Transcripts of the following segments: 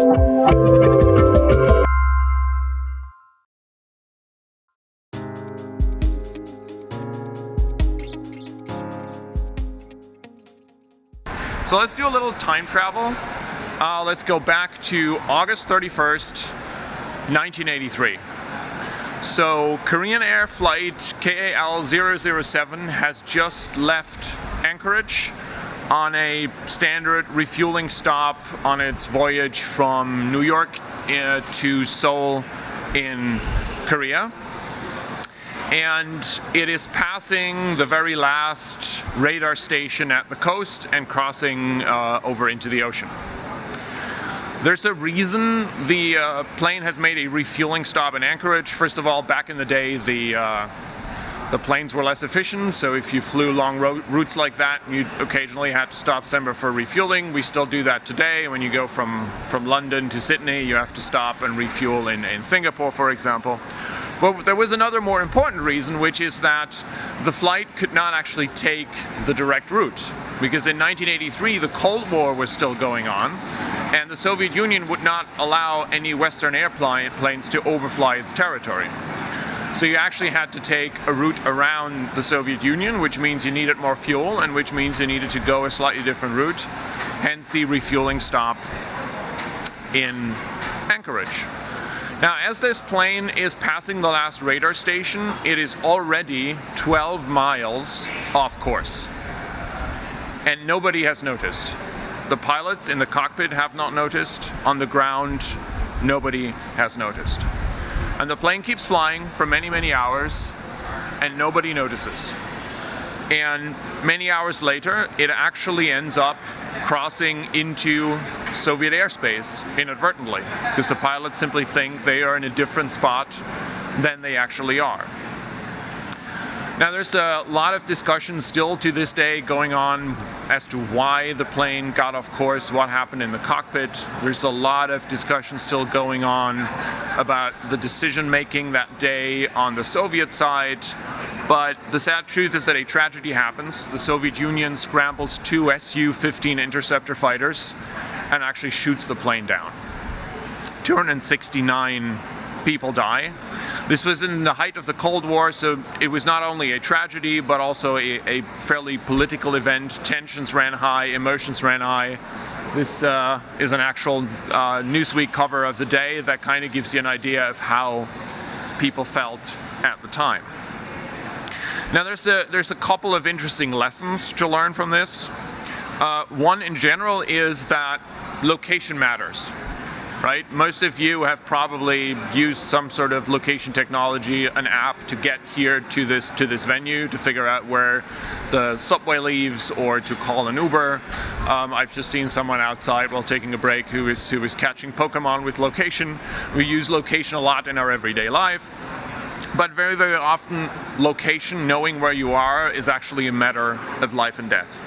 So let's do a little time travel. Let's go back to August 31st, 1983. So Korean Air flight KAL-007 has just left Anchorage on a standard refueling stop on its voyage from New York to Seoul in Korea. And it is passing the very last radar station at the coast and crossing over into the ocean. There's a reason the plane has made a refueling stop in Anchorage. First of all, back in the day, the planes were less efficient, so if you flew long routes like that, you occasionally had to stop somewhere for refueling. We still do that today. When you go from London to Sydney, you have to stop and refuel in Singapore, for example. But there was another more important reason, which is that the flight could not actually take the direct route. Because in 1983, the Cold War was still going on, and the Soviet Union would not allow any Western airplanes to overfly its territory. So you actually had to take a route around the Soviet Union, which means you needed more fuel, and which means you needed to go a slightly different route, hence the refueling stop in Anchorage. Now, as this plane is passing the last radar station, it is already 12 miles off course. And nobody has noticed. The pilots in the cockpit have not noticed. On the ground, nobody has noticed. And the plane keeps flying for many, many hours, and nobody notices. And many hours later, it actually ends up crossing into Soviet airspace inadvertently, because the pilots simply think they are in a different spot than they actually are. Now, there's a lot of discussion still to this day going on as to why the plane got off course, what happened in the cockpit. There's a lot of discussion still going on about the decision making that day on the Soviet side. But the sad truth is that a tragedy happens. The Soviet Union scrambles 2 Su-15 interceptor fighters and actually shoots the plane down. 269 people die. This was in the height of the Cold War, so it was not only a tragedy, but also a fairly political event. Tensions ran high, emotions ran high. This is an actual Newsweek cover of the day that kind of gives you an idea of how people felt at the time. Now, there's a couple of interesting lessons to learn from this. One in general is that location matters, right? Most of you have probably used some sort of location technology, an app to get here to this venue, to figure out where the subway leaves, or to call an Uber. I've just seen someone outside while taking a break who is catching Pokemon with location. We use location a lot in our everyday life. But very, very often, location, knowing where you are, is actually a matter of life and death.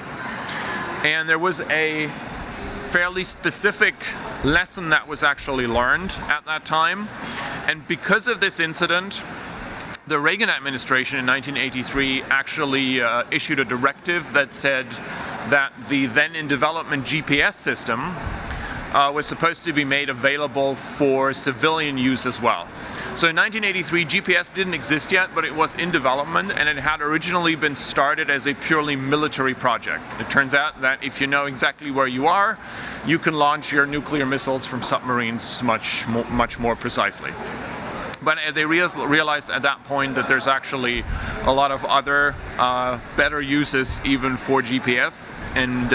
And there was a fairly specific lesson that was actually learned at that time. And because of this incident, the Reagan administration in 1983 actually issued a directive that said that the then in development GPS system was supposed to be made available for civilian use as well. So in 1983, GPS didn't exist yet, but it was in development, and it had originally been started as a purely military project. It turns out that if you know exactly where you are, you can launch your nuclear missiles from submarines much more precisely. But they realized at that point that there's actually a lot of other better uses even for GPS, and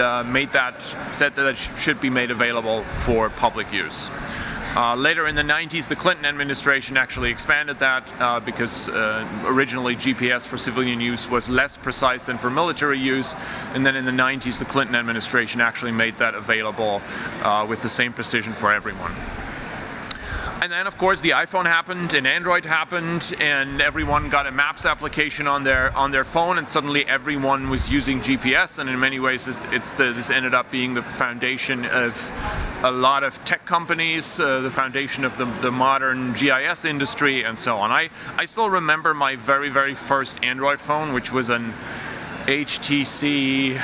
said that it should be made available for public use. Later in the 90s, the Clinton administration actually expanded that because originally GPS for civilian use was less precise than for military use. And then in the 90s, the Clinton administration actually made that available with the same precision for everyone. And then, of course, the iPhone happened and Android happened, and everyone got a Maps application on their phone, and suddenly everyone was using GPS. And in many ways, this ended up being the foundation of a lot of tech companies, the foundation of the modern GIS industry, and so on. I still remember my very, very first Android phone, which was an HTC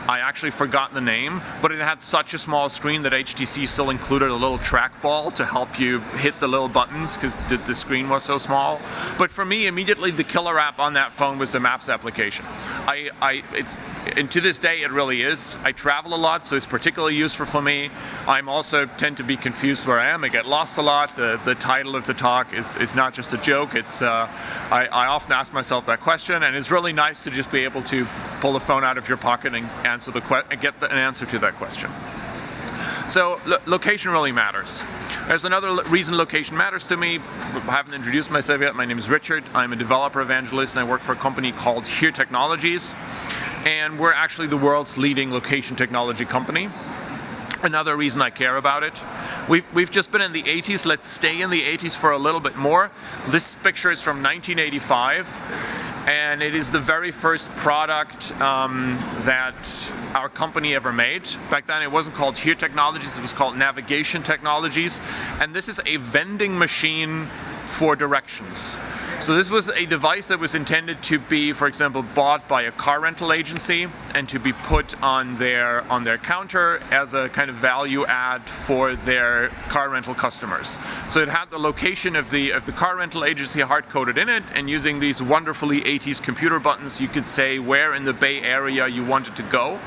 I actually forgot the name, but it had such a small screen that HTC still included a little trackball to help you hit the little buttons because the screen was so small. But for me, immediately the killer app on that phone was the Maps application. And to this day, it really is. I travel a lot, so it's particularly useful for me. I'm also tend to be confused where I am. I get lost a lot. The title of the talk is not just a joke. It's I often ask myself that question, and it's really nice to just be able to pull the phone out of your pocket and get an answer to that question. So location really matters. There's another reason location matters to me. I haven't introduced myself yet. My name is Richard. I'm a developer evangelist, and I work for a company called Here Technologies. And we're actually the world's leading location technology company. Another reason I care about it. We've just been in the 80s. Let's stay in the 80s for a little bit more. This picture is from 1985. And it is the very first product that our company ever made. Back then it wasn't called Here Technologies, it was called Navigation Technologies. And this is a vending machine for directions. So this was a device that was intended to be, for example, bought by a car rental agency and to be put on their counter as a kind of value add for their car rental customers. So it had the location of the car rental agency hard-coded in it, and using these wonderfully 80s computer buttons, you could say where in the Bay Area you wanted to go,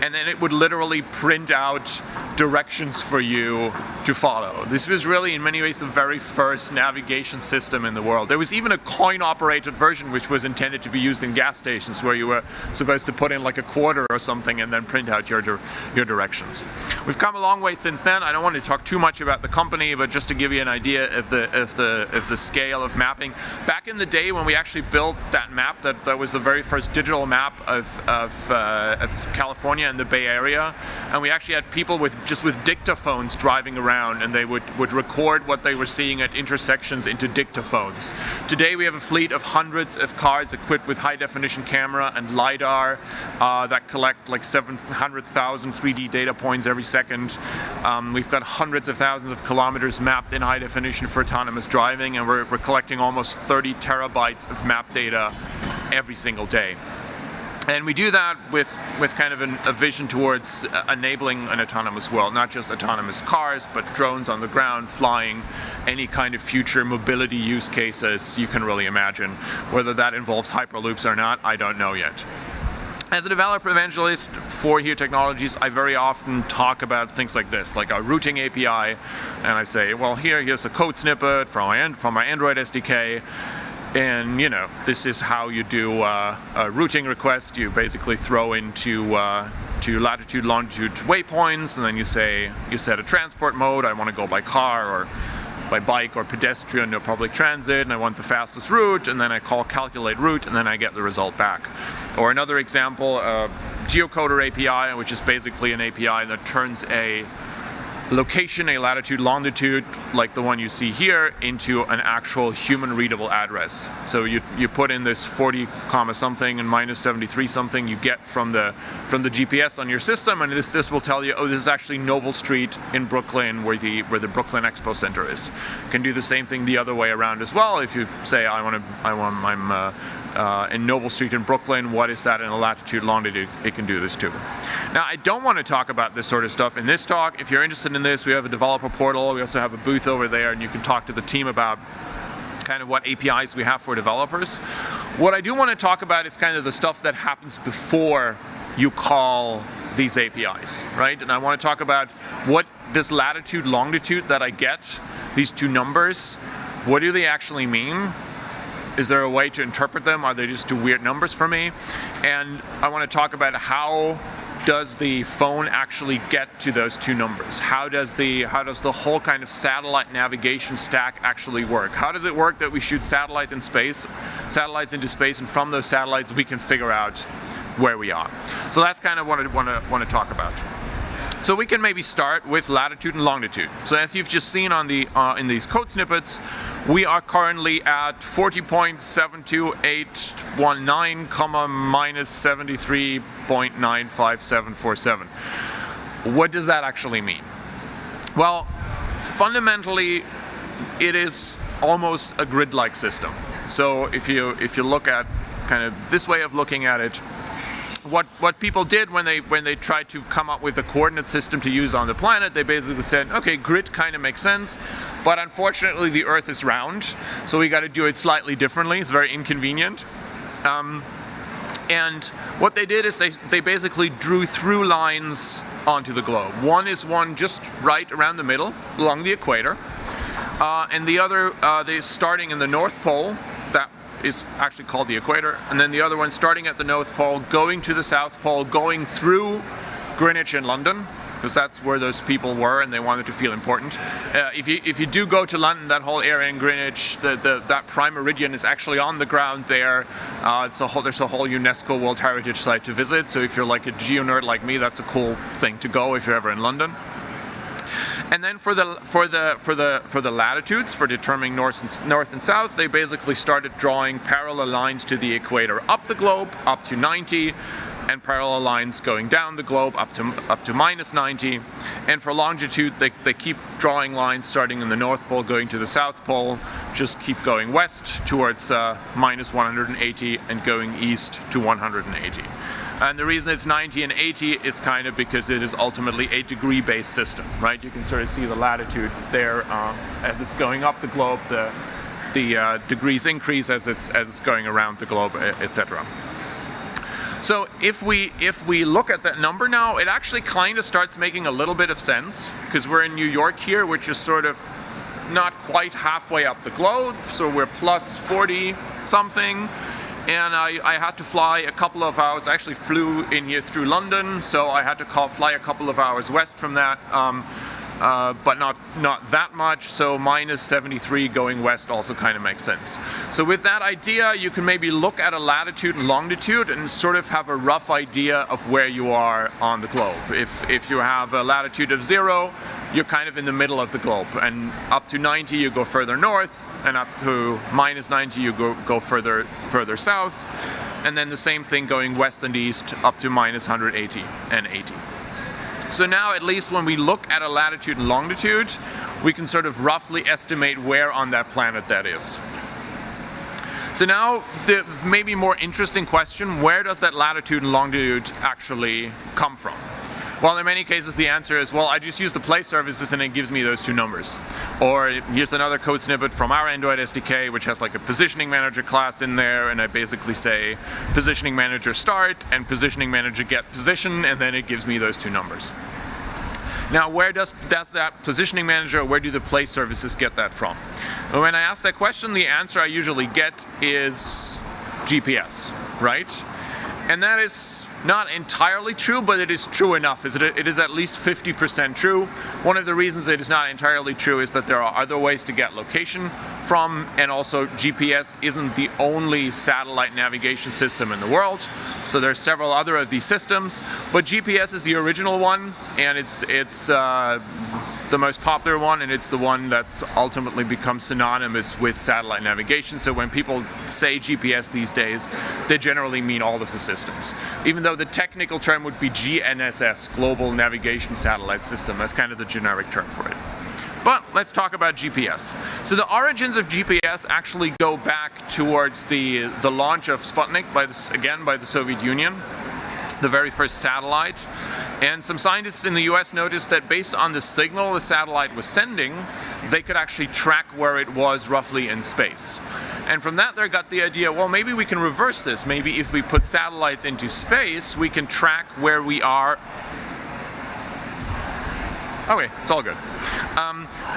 and then it would literally print out directions for you to follow. This was really, in many ways, the very first navigation system in the world. There was even a coin-operated version which was intended to be used in gas stations, where you were supposed to put in like a quarter or something and then print out your directions. We've come a long way since then. I don't want to talk too much about the company, but just to give you an idea of the scale of mapping. Back in the day when we actually built that map, that was the very first digital map of California and the Bay Area, and we actually had people with dictaphones driving around, and they would record what they were seeing at intersections into dictaphones. Today we have a fleet of hundreds of cars equipped with high-definition camera and LiDAR that collect like 700,000 3D data points every second. We've got hundreds of thousands of kilometers mapped in high definition for autonomous driving, and we're collecting almost 30 terabytes of map data every single day. And we do that with kind of a vision towards enabling an autonomous world, not just autonomous cars, but drones on the ground, flying, any kind of future mobility use cases you can really imagine. Whether that involves hyperloops or not, I don't know yet. As a developer evangelist for Here Technologies, I very often talk about things like this, like our routing API, and I say, well, here's a code snippet from my Android SDK. And this is how you do a routing request. You basically throw into to latitude, longitude waypoints, and then you set a transport mode. I want to go by car or by bike or pedestrian or public transit, and I want the fastest route, and then I call calculate route, and then I get the result back. Or another example, geocoder API, which is basically an API that turns a location, a latitude, longitude, like the one you see here, into an actual human readable address. So you put in this 40 comma something and minus 73 something you get from the GPS on your system, and this will tell you, oh, this is actually Noble Street in Brooklyn, where the Brooklyn Expo Center is. You can do the same thing the other way around as well. If you say I'm in Noble Street in Brooklyn, what is that in a latitude, longitude? It can do this too. Now, I don't want to talk about this sort of stuff in this talk. If you're interested in this, we have a developer portal. We also have a booth over there, and you can talk to the team about kind of what APIs we have for developers. What I do want to talk about is kind of the stuff that happens before you call these APIs, right? And I want to talk about what this latitude, longitude that I get, these two numbers, what do they actually mean? Is there a way to interpret them? Are they just two weird numbers for me? And I want to talk about how does the phone actually get to those two numbers? How does the whole kind of satellite navigation stack actually work? How does it work that we shoot satellites into space, and from those satellites we can figure out where we are? So that's kind of what I want to talk about. So we can maybe start with latitude and longitude. So as you've just seen on the in these code snippets, we are currently at 40.72819, comma minus 73.95747. What does that actually mean? Well, fundamentally, it is almost a grid-like system. So if you look at kind of this way of looking at it, what people did when they tried to come up with a coordinate system to use on the planet, they basically said, okay, grid kind of makes sense, but unfortunately the Earth is round, so we got to do it slightly differently. It's very inconvenient. And what they did is they basically drew through lines onto the globe. One is one just right around the middle, along the equator, and the other, they're starting in the North Pole. That is actually called the equator, and then the other one starting at the North Pole, going to the South Pole, going through Greenwich and London, because that's where those people were and they wanted to feel important. If you do go to London, that whole area in Greenwich, that prime meridian is actually on the ground there. There's a whole UNESCO World Heritage Site to visit, so if you're like a geo-nerd like me, that's a cool thing to go if you're ever in London. And then for the latitudes, for determining north and south, they basically started drawing parallel lines to the equator up the globe, up to 90, and parallel lines going down the globe up to minus 90. And for longitude, they keep drawing lines starting in the North Pole, going to the South Pole, just keep going west towards minus 180 and going east to 180. And the reason it's 90 and 80 is kind of because it is ultimately a degree-based system, right? You can sort of see the latitude there as it's going up the globe. The degrees increase as it's going around the globe, etc. So if we look at that number now, it actually kind of starts making a little bit of sense, because we're in New York here, which is sort of not quite halfway up the globe, so we're plus 40 something. And I had to fly a couple of hours. I actually flew in here through London, so I had to fly a couple of hours west from that, but not that much. So minus 73 going west also kind of makes sense. So with that idea, you can maybe look at a latitude and longitude and sort of have a rough idea of where you are on the globe. If you have a latitude of 0, you're kind of in the middle of the globe, and up to 90 you go further north, and up to minus 90 you go further south, and then the same thing going west and east up to minus 180 and 80. So now at least when we look at a latitude and longitude, we can sort of roughly estimate where on that planet that is. So now the maybe more interesting question, where does that latitude and longitude actually come from? Well, in many cases the answer is, well, I just use the play services and it gives me those two numbers. Or here's another code snippet from our Android SDK, which has like a positioning manager class in there, and I basically say positioning manager start and positioning manager get position, and then it gives me those two numbers. Now, where does that positioning manager, where do the play services get that from? And when I ask that question, the answer I usually get is GPS, right? And that is not entirely true, but it is true enough. It is at least 50% true. One of the reasons it is not entirely true is that there are other ways to get location from, and also GPS isn't the only satellite navigation system in the world. So there's several other of these systems, but GPS is the original one, and it's the most popular one, and it's the one that's ultimately become synonymous with satellite navigation. So when people say GPS these days, they generally mean all of the systems. Even though the technical term would be GNSS, Global Navigation Satellite System. That's kind of the generic term for it. But let's talk about GPS. So the origins of GPS actually go back towards the launch of Sputnik by the Soviet Union, the very first satellite. And some scientists in the US noticed that based on the signal the satellite was sending, they could actually track where it was roughly in space. And from that they got the idea, well, maybe we can reverse this. Maybe if we put satellites into space, we can track where we are. Okay, it's all good.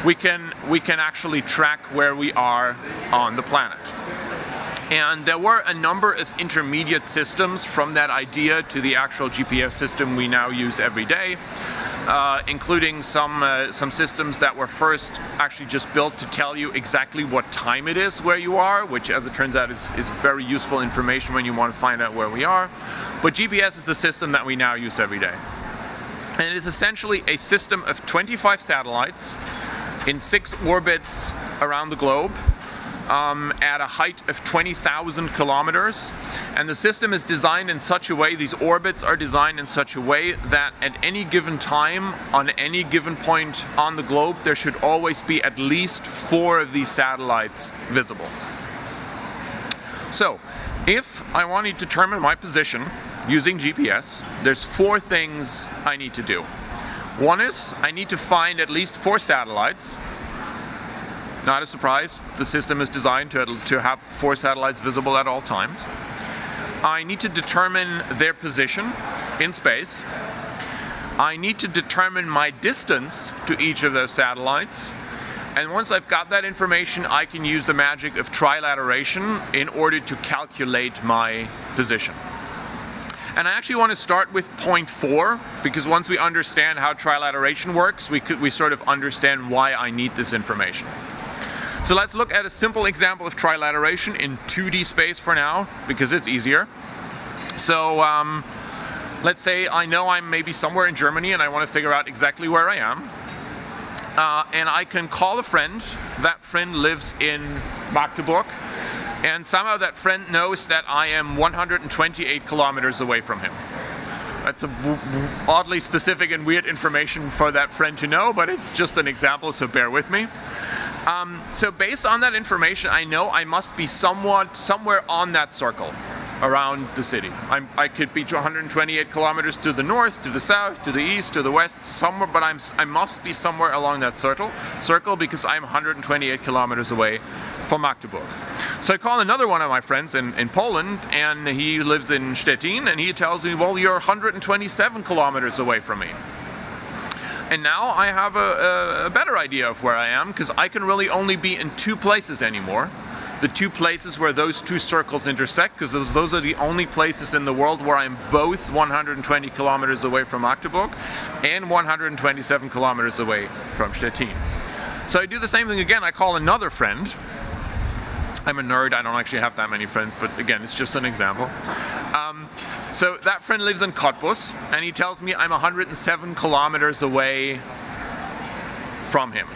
We can actually track where we are on the planet. And there were a number of intermediate systems from that idea to the actual GPS system we now use every day, including some systems that were first actually just built to tell you exactly what time it is where you are, which as it turns out is very useful information when you want to find out where we are. But GPS is the system that we now use every day. And it is essentially a system of 25 satellites in 6 orbits around the globe, at a height of 20,000 kilometers. And the system is designed in such a way, these orbits are designed in such a way that at any given time, on any given point on the globe, there should always be at least 4 of these satellites visible. So, if I want to determine my position, using GPS, there's 4 things I need to do. One is I need to find at least 4 satellites. Not a surprise, the system is designed to have 4 satellites visible at all times. I need to determine their position in space. I need to determine my distance to each of those satellites. And once I've got that information, I can use the magic of trilateration in order to calculate my position. And I actually want to start with point 4, because once we understand how trilateration works, we sort of understand why I need this information. So let's look at a simple example of trilateration in 2D space for now, because it's easier. So let's say I know I'm maybe somewhere in Germany and I want to figure out exactly where I am. And I can call a friend. That friend lives in Magdeburg. And somehow that friend knows that I am 128 kilometers away from him. That's oddly specific and weird information for that friend to know, but it's just an example, so bear with me. So based on that information, I know I must be somewhere on that circle around the city. I could be 128 kilometers to the north, to the south, to the east, to the west, somewhere, but I must be somewhere along that circle because I'm 128 kilometers away from Magdeburg. So I call another one of my friends in Poland, and he lives in Stettin, and he tells me, well, you're 127 kilometers away from me. And now I have a better idea of where I am, because I can really only be in 2 places anymore. The 2 places where those 2 circles intersect, because those are the only places in the world where I'm both 120 kilometers away from Magdeburg and 127 kilometers away from Stettin. So I do the same thing again. I call another friend. I'm a nerd, I don't actually have that many friends, but again, it's just an example. So that friend lives in Cottbus, and he tells me I'm 107 kilometers away from him.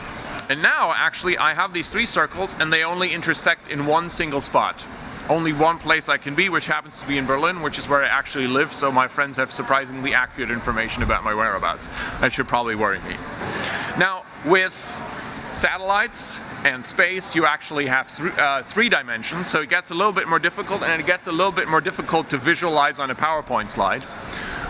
And now, actually, I have these 3 circles, and they only intersect in one single spot. Only one place I can be, which happens to be in Berlin, which is where I actually live, so my friends have surprisingly accurate information about my whereabouts. That should probably worry me. Now, with satellites and space, you actually have 3 dimensions, so it gets a little bit more difficult, and it gets a little bit more difficult to visualize on a PowerPoint slide.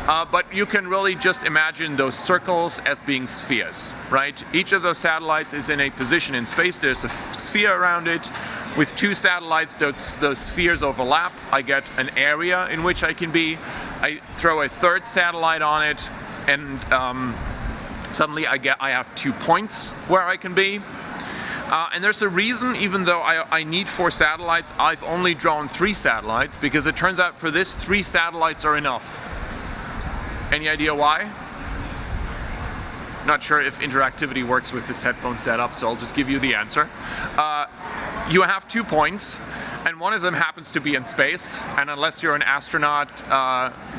But you can really just imagine those circles as being spheres, right? Each of those satellites is in a position in space. There's a sphere around it. With 2 satellites, those spheres overlap. I get an area in which I can be. I throw a 3rd satellite on it, and suddenly I have 2 points where I can be. And there's a reason, even though I need 4 satellites, I've only drawn 3 satellites, because it turns out for this 3 satellites are enough. Any idea why? Not sure if interactivity works with this headphone setup, so I'll just give you the answer. You have 2 points, and one of them happens to be in space, and unless you're an astronaut,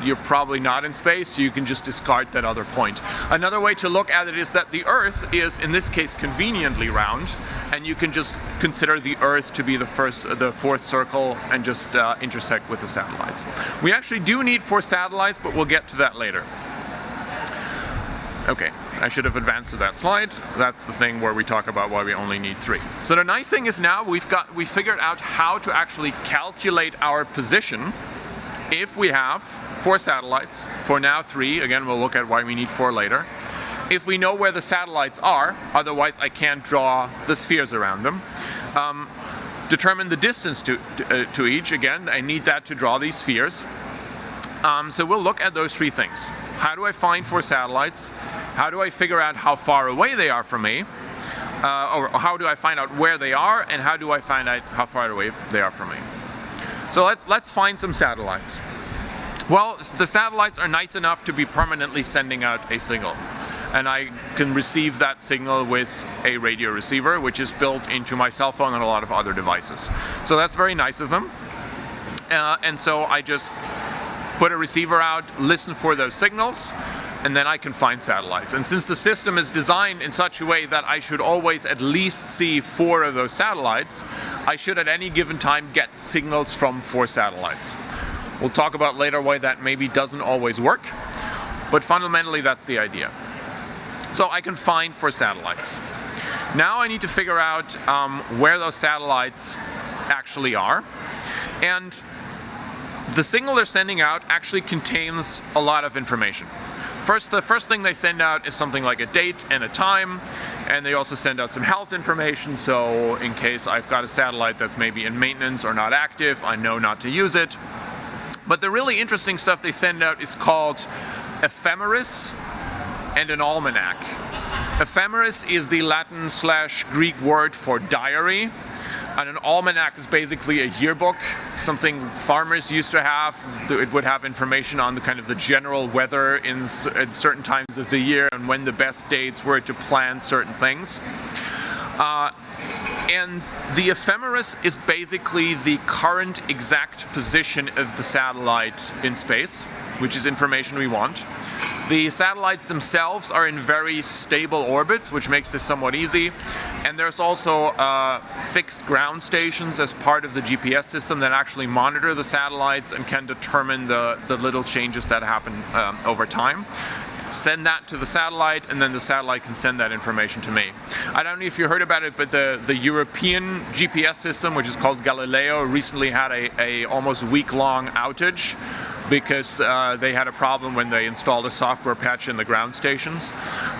you're probably not in space, so you can just discard that other point. Another way to look at it is that the Earth is, in this case, conveniently round, and you can just consider the Earth to be the 4th circle and just intersect with the satellites. We actually do need 4 satellites, but we'll get to that later. Okay, I should have advanced to that slide. That's the thing where we talk about why we only need 3. So the nice thing is now we figured out how to actually calculate our position if we have 4 satellites. For now 3, again we'll look at why we need 4 later. If we know where the satellites are, otherwise I can't draw the spheres around them. Determine the distance to each, again I need that to draw these spheres. So we'll look at those 3 things. How do I find 4 satellites? How do I figure out how far away they are from me? Or how do I find out where they are? And how do I find out how far away they are from me? So let's find some satellites. Well, the satellites are nice enough to be permanently sending out a signal. And I can receive that signal with a radio receiver, which is built into my cell phone and a lot of other devices. So that's very nice of them. And so I just put a receiver out, listen for those signals, and then I can find satellites. And since the system is designed in such a way that I should always at least see 4 of those satellites, I should at any given time get signals from 4 satellites. We'll talk about later why that maybe doesn't always work, but fundamentally that's the idea. So I can find 4 satellites. Now I need to figure out where those satellites actually are. And the signal they're sending out actually contains a lot of information. The first thing they send out is something like a date and a time, and they also send out some health information, so in case I've got a satellite that's maybe in maintenance or not active, I know not to use it. But the really interesting stuff they send out is called ephemeris and an almanac. Ephemeris is the Latin/Greek word for diary, and an almanac is basically a yearbook, something farmers used to have. It would have information on the general weather in certain times of the year and when the best dates were to plant certain things. And the ephemeris is basically the current exact position of the satellite in space, which is information we want. The satellites themselves are in very stable orbits, which makes this somewhat easy. And there's also fixed ground stations as part of the GPS system that actually monitor the satellites and can determine the little changes that happen over time. Send that to the satellite, and then the satellite can send that information to me. I don't know if you heard about it, but the European GPS system, which is called Galileo, recently had a almost week-long outage because they had a problem when they installed a software patch in the ground stations.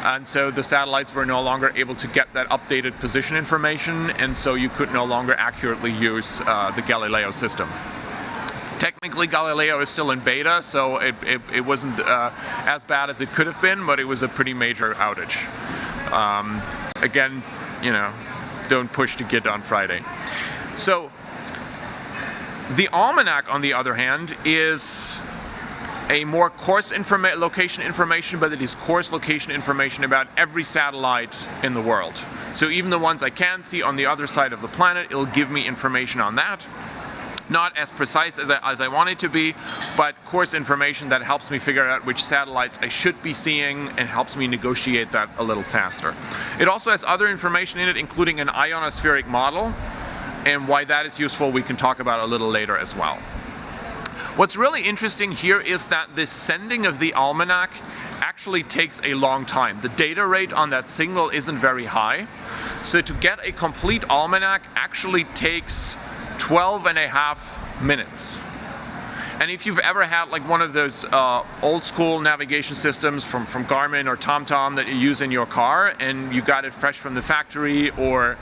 And so the satellites were no longer able to get that updated position information, and so you could no longer accurately use the Galileo system. Technically, Galileo is still in beta, so it wasn't as bad as it could have been, but it was a pretty major outage. Again, don't push to get on Friday. So the almanac, on the other hand, is a more coarse location information, but it is coarse location information about every satellite in the world. So even the ones I can see on the other side of the planet, it'll give me information on that. Not as precise as I want it to be, but coarse information that helps me figure out which satellites I should be seeing and helps me negotiate that a little faster. It also has other information in it, including an ionospheric model, and why that is useful we can talk about a little later as well. What's really interesting here is that the sending of the almanac actually takes a long time. The data rate on that signal isn't very high, so to get a complete almanac actually takes 12.5 minutes. And if you've ever had one of those old school navigation systems from Garmin or TomTom that you use in your car, and you got it fresh from the factory, or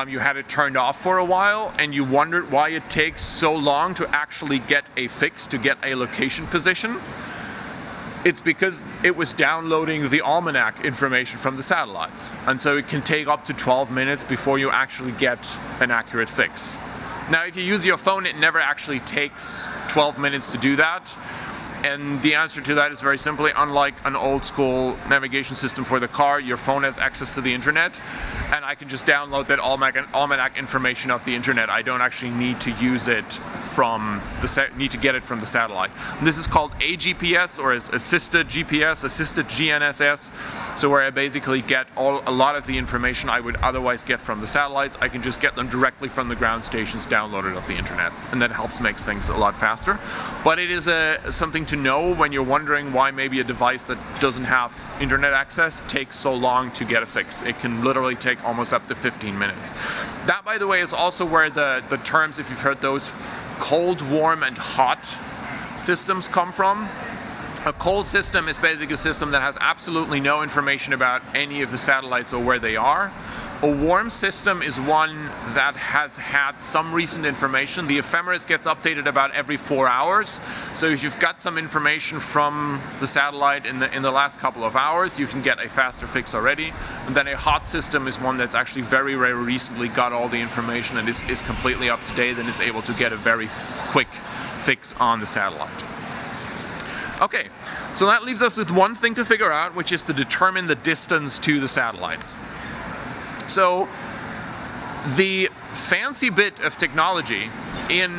you had it turned off for a while and you wondered why it takes so long to actually get a fix, to get a location position, it's because it was downloading the almanac information from the satellites. And so it can take up to 12 minutes before you actually get an accurate fix. Now, if you use your phone, it never actually takes 12 minutes to do that. And the answer to that is very simply, unlike an old school navigation system for the car, your phone has access to the internet, and I can just download that almanac information off the internet. I don't actually need to use it need to get it from the satellite. And this is called AGPS, or assisted GPS, assisted GNSS. So where I basically get a lot of the information I would otherwise get from the satellites, I can just get them directly from the ground stations downloaded off the internet. And that helps make things a lot faster. But it is something to know when you're wondering why maybe a device that doesn't have internet access takes so long to get a fix. It can literally take almost up to 15 minutes. That, by the way, is also where the terms, if you've heard those, cold, warm, and hot systems come from. A cold system is basically a system that has absolutely no information about any of the satellites or where they are. A warm system is one that has had some recent information. The ephemeris gets updated about every 4 hours. So if you've got some information from the satellite in the last couple of hours, you can get a faster fix already. And then a hot system is one that's actually very, very recently got all the information and is completely up to date and is able to get a very quick fix on the satellite. Okay, so that leaves us with one thing to figure out, which is to determine the distance to the satellites. So the fancy bit of technology in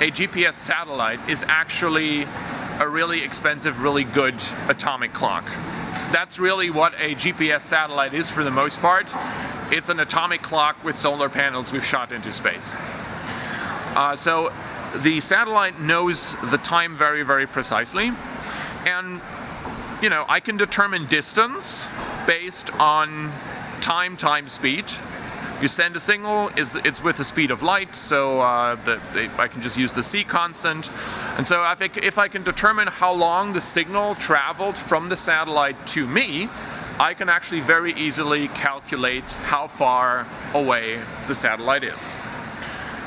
a GPS satellite is actually a really expensive, really good atomic clock. That's really what a GPS satellite is for the most part. It's an atomic clock with solar panels we've shot into space. So the satellite knows the time very, very precisely. And, I can determine distance based on time times speed. You send a signal, it's with the speed of light, so I can just use the c constant. And so if I can determine how long the signal traveled from the satellite to me, I can actually very easily calculate how far away the satellite is.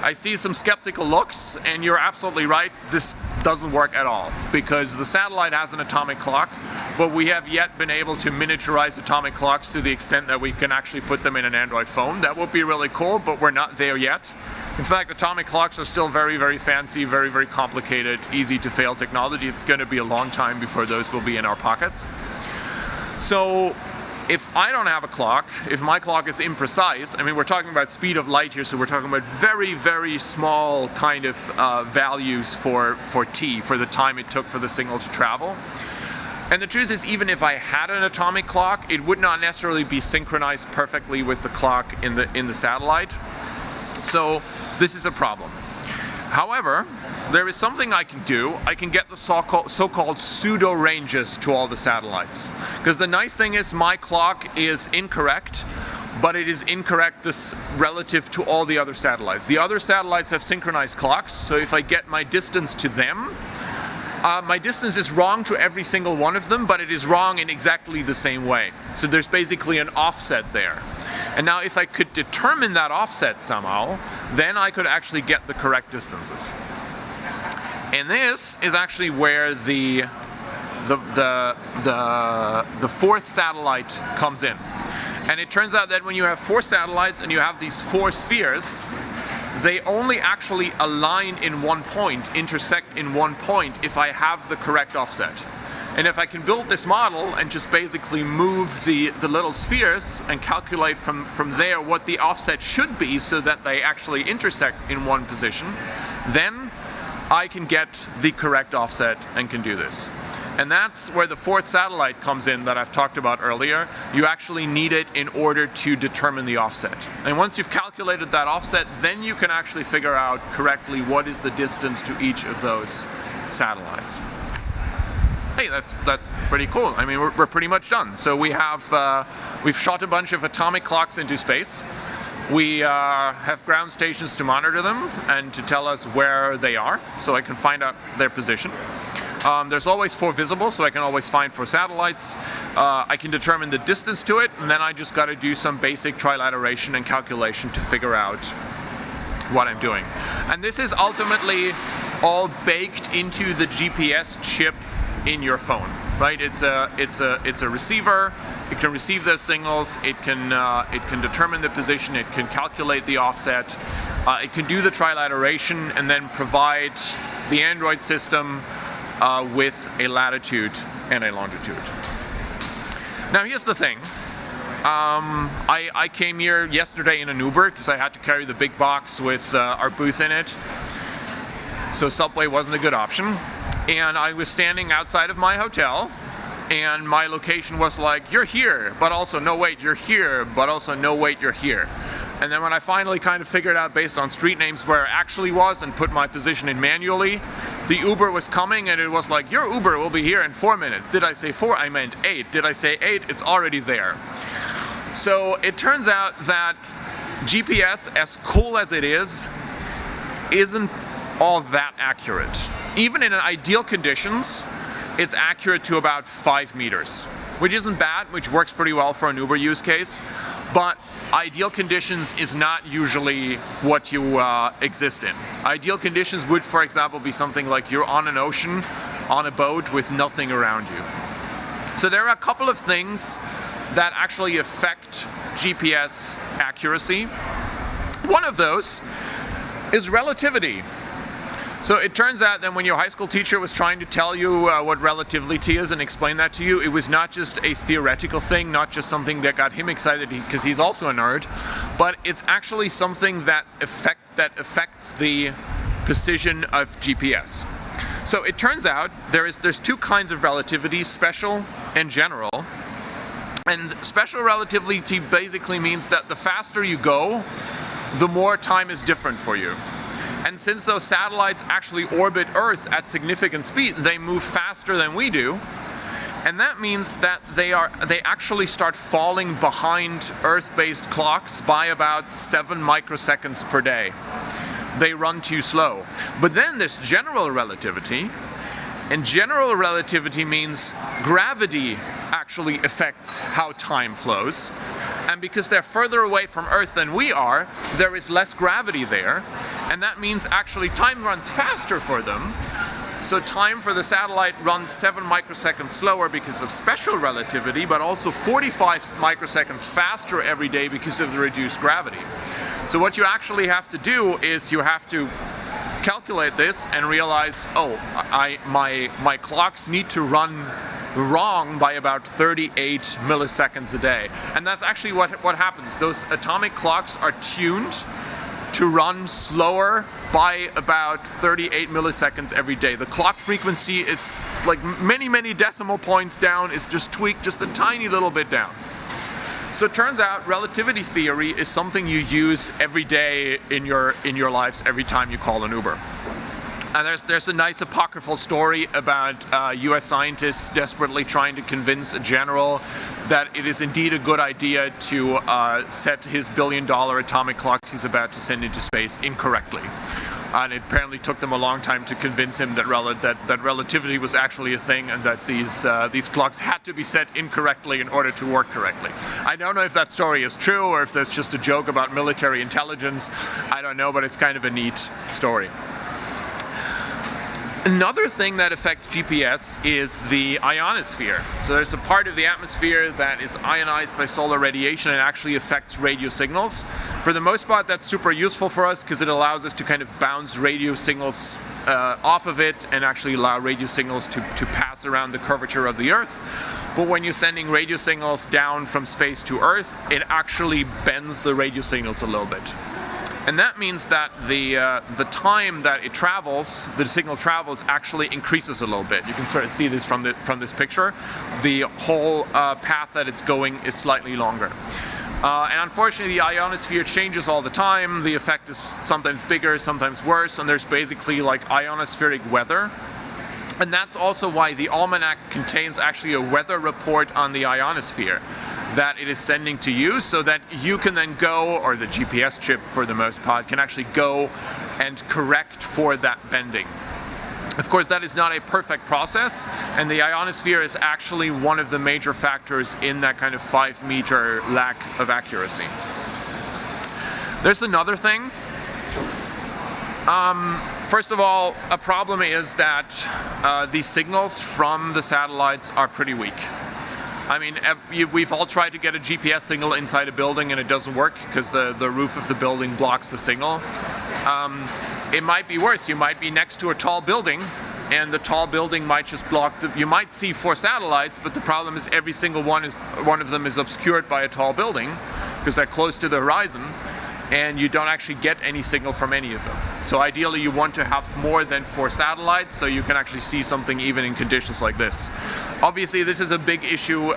I see some skeptical looks, and you're absolutely right, this doesn't work at all, because the satellite has an atomic clock, but we have yet been able to miniaturize atomic clocks to the extent that we can actually put them in an Android phone. That would be really cool, but we're not there yet. In fact, atomic clocks are still very, very fancy, very, very complicated, easy to fail technology. It's going to be a long time before those will be in our pockets. So if I don't have a clock, if my clock is imprecise, I mean, we're talking about speed of light here, so we're talking about very, very small kind of values for t, for the time it took for the signal to travel. And the truth is, even if I had an atomic clock, it would not necessarily be synchronized perfectly with the clock in the satellite. So this is a problem. However, there is something I can do. I can get the so-called pseudo ranges to all the satellites. Because the nice thing is my clock is incorrect, but it is incorrect relative to all the other satellites. The other satellites have synchronized clocks, so if I get my distance to them, my distance is wrong to every single one of them, but it is wrong in exactly the same way. So there's basically an offset there. And now if I could determine that offset somehow, then I could actually get the correct distances. And this is actually where the fourth satellite comes in. And it turns out that when you have 4 satellites and you have these 4 spheres, they only actually align in one point, intersect in one point, if I have the correct offset. And if I can build this model and just basically move the little spheres and calculate from there what the offset should be so that they actually intersect in one position, then I can get the correct offset and can do this. And that's where the 4th satellite comes in that I've talked about earlier. You actually need it in order to determine the offset. And once you've calculated that offset, then you can actually figure out correctly what is the distance to each of those satellites. Hey, that's pretty cool. I mean, we're pretty much done. So we've shot a bunch of atomic clocks into space. We have ground stations to monitor them and to tell us where they are, so I can find out their position. There's always 4 visible, so I can always find 4 satellites. I can determine the distance to it, and then I just got to do some basic trilateration and calculation to figure out what I'm doing. And this is ultimately all baked into the GPS chip in your phone, right? It's a receiver. It can receive those signals. It can determine the position. It can calculate the offset. It can do the trilateration and then provide the Android system with a latitude and a longitude. Now here's the thing. I came here yesterday in an Uber because I had to carry the big box with our booth in it. So Subway wasn't a good option. And I was standing outside of my hotel, and my location was like, you're here, but also no wait, you're here, but also no wait, you're here. And then when I finally kind of figured out based on street names where I actually was and put my position in manually, the Uber was coming and it was like, your Uber will be here in 4 minutes. Did I say 4? I meant 8. Did I say 8? It's already there. So it turns out that GPS, as cool as it is, isn't all that accurate. Even in ideal conditions, it's accurate to about 5 meters, which isn't bad, which works pretty well for an Uber use case, but ideal conditions is not usually what you exist in. Ideal conditions would, for example, be something like you're on an ocean, on a boat with nothing around you. So there are a couple of things that actually affect GPS accuracy. One of those is relativity. So it turns out that when your high school teacher was trying to tell you what relativity is and explain that to you, it was not just a theoretical thing, not just something that got him excited because he's also a nerd, but it's actually something that affects the precision of GPS. So it turns out there's 2 kinds of relativity, special and general. And special relativity basically means that the faster you go, the more time is different for you. And since those satellites actually orbit Earth at significant speed, they move faster than we do. And that means that they actually start falling behind Earth-based clocks by about 7 microseconds per day. They run too slow. But then there's general relativity, and general relativity means gravity actually affects how time flows. And because they're further away from Earth than we are, there is less gravity there, and that means actually time runs faster for them. So time for the satellite runs 7 microseconds slower because of special relativity, but also 45 microseconds faster every day because of the reduced gravity. So what you actually have to do is you have to calculate this and realize, oh, my clocks need to run wrong by about 38 milliseconds a day. And that's actually what happens. Those atomic clocks are tuned to run slower by about 38 milliseconds every day. The clock frequency is like many decimal points down, is just tweaked just a tiny little bit down. So it turns out relativity theory is something you use every day in your lives every time you call an Uber. And there's a nice apocryphal story about US scientists desperately trying to convince a general that it is indeed a good idea to set his billion-dollar atomic clocks he's about to send into space incorrectly. And it apparently took them a long time to convince him that relativity was actually a thing, and that these clocks had to be set incorrectly in order to work correctly. I don't know if that story is true or if that's just a joke about military intelligence. I don't know, but it's kind of a neat story. Another thing that affects GPS is the ionosphere. So there's a part of the atmosphere that is ionized by solar radiation and actually affects radio signals. For the most part, that's super useful for us because it allows us to kind of bounce radio signals off of it and actually allow radio signals to pass around the curvature of the Earth. But when you're sending radio signals down from space to Earth, it actually bends the radio signals a little bit. And that means that the time that it travels, the signal travels, actually increases a little bit. You can sort of see this from this picture. The whole path that it's going is slightly longer. And unfortunately, the ionosphere changes all the time. The effect is sometimes bigger, sometimes worse, and there's basically like ionospheric weather. And that's also why the almanac contains actually a weather report on the ionosphere that it is sending to you, so that you can then go, or the GPS chip for the most part, can actually go and correct for that bending. Of course, that is not a perfect process, and the ionosphere is actually one of the major factors in that kind of 5-meter lack of accuracy. There's another thing. First of all, a problem is that these signals from the satellites are pretty weak. I mean, we've all tried to get a GPS signal inside a building and it doesn't work because the roof of the building blocks the signal. It might be worse. You might be next to a tall building and the tall building might just block you might see 4 satellites, but the problem is every single one of them is obscured by a tall building because they're close to the horizon, and you don't actually get any signal from any of them. So ideally you want to have more than 4 satellites so you can actually see something even in conditions like this. Obviously this is a big issue,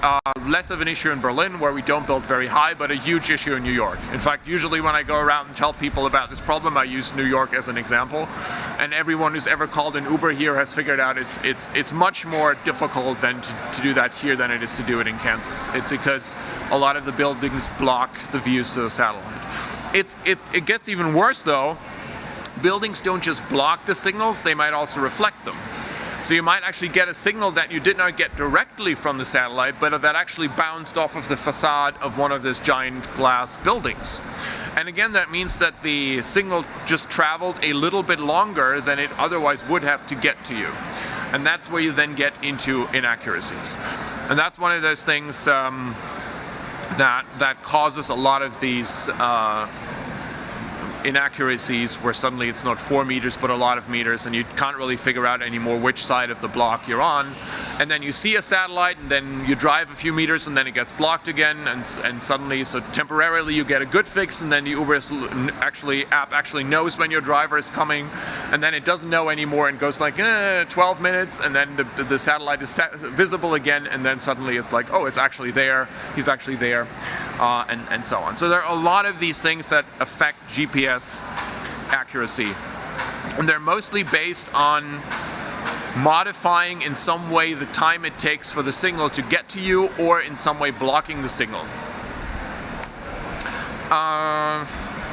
less of an issue in Berlin where we don't build very high, but a huge issue in New York. In fact, usually when I go around and tell people about this problem, I use New York as an example. And everyone who's ever called an Uber here has figured out it's much more difficult than to do that here than it is to do it in Kansas. It's because a lot of the buildings block the views to the satellite. It gets even worse though. Buildings don't just block the signals, they might also reflect them. So you might actually get a signal that you did not get directly from the satellite, but that actually bounced off of the facade of one of those giant glass buildings. And again, that means that the signal just traveled a little bit longer than it otherwise would have to get to you. And that's where you then get into inaccuracies. And that's one of those things that causes a lot of these inaccuracies where suddenly it's not 4 meters but a lot of meters, and you can't really figure out anymore which side of the block you're on. And then you see a satellite and then you drive a few meters and then it gets blocked again, and suddenly, so temporarily you get a good fix, and then the Uber app actually knows when your driver is coming, and then it doesn't know anymore and goes like 12 minutes, and then the satellite is visible again, and then suddenly it's like, oh, it's actually there, he's actually there, and so on. So there are a lot of these things that affect GPS accuracy, and they're mostly based on modifying in some way the time it takes for the signal to get to you, or in some way blocking the signal.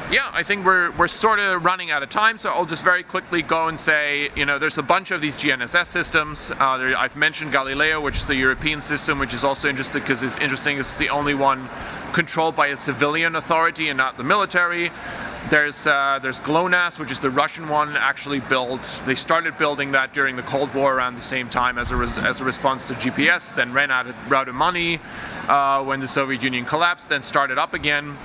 Yeah, I think we're sort of running out of time, so I'll just very quickly go and say, there's a bunch of these GNSS systems. I've mentioned Galileo, which is the European system, which is also interesting because it's the only one controlled by a civilian authority and not the military. There's GLONASS, which is the Russian one, actually built. They started building that during the Cold War around the same time as a response to out, then ran out of money when the Soviet Union collapsed, then started up again.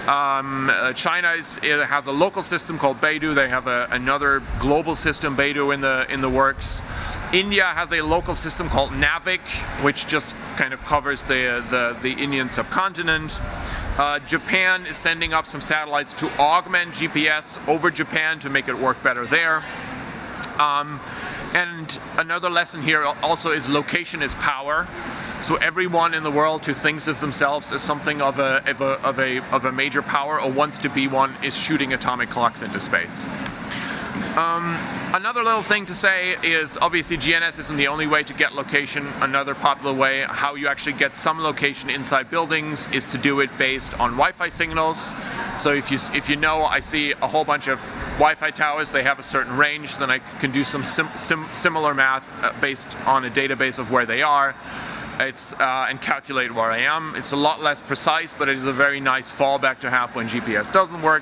China has a local system called Beidou. They have another global system, Beidou, in the works. India has a local system called NAVIC, which just kind of covers the Indian subcontinent. Japan is sending up some satellites to augment GPS over Japan to make it work better there. And another lesson here also is location is power. So everyone in the world who thinks of themselves as something of a major power or wants to be one is shooting atomic clocks into space. Another little thing to say is obviously GNSS isn't the only way to get location. Another popular way how you actually get some location inside buildings is to do it based on Wi-Fi signals. So if you I see a whole bunch of Wi-Fi towers, they have a certain range, then I can do some similar math based on a database of where they are. And calculate where I am. It's a lot less precise, but it is a very nice fallback to have when GPS doesn't work.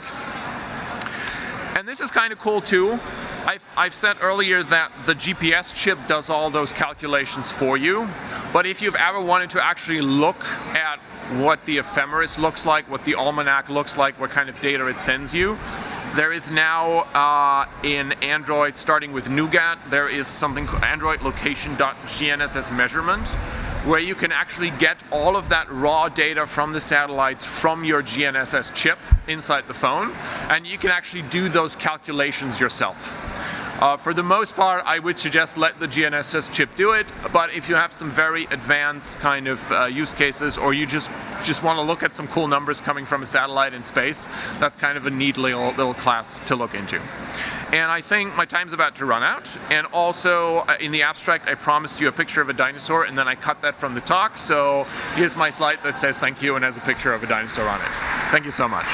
And this is kind of cool too. I've said earlier that the GPS chip does all those calculations for you, but if you've ever wanted to actually look at what the ephemeris looks like, what the almanac looks like, what kind of data it sends you, there is now in Android, starting with Nougat, there is something called Android location.gnss measurement, where you can actually get all of that raw data from the satellites from your GNSS chip inside the phone, and you can actually do those calculations yourself. For the most part, I would suggest let the GNSS chip do it, but if you have some very advanced kind of use cases, or you just want to look at some cool numbers coming from a satellite in space, that's kind of a neat little class to look into. And I think my time's about to run out. And also, in the abstract, I promised you a picture of a dinosaur, and then I cut that from the talk. So here's my slide that says thank you and has a picture of a dinosaur on it. Thank you so much.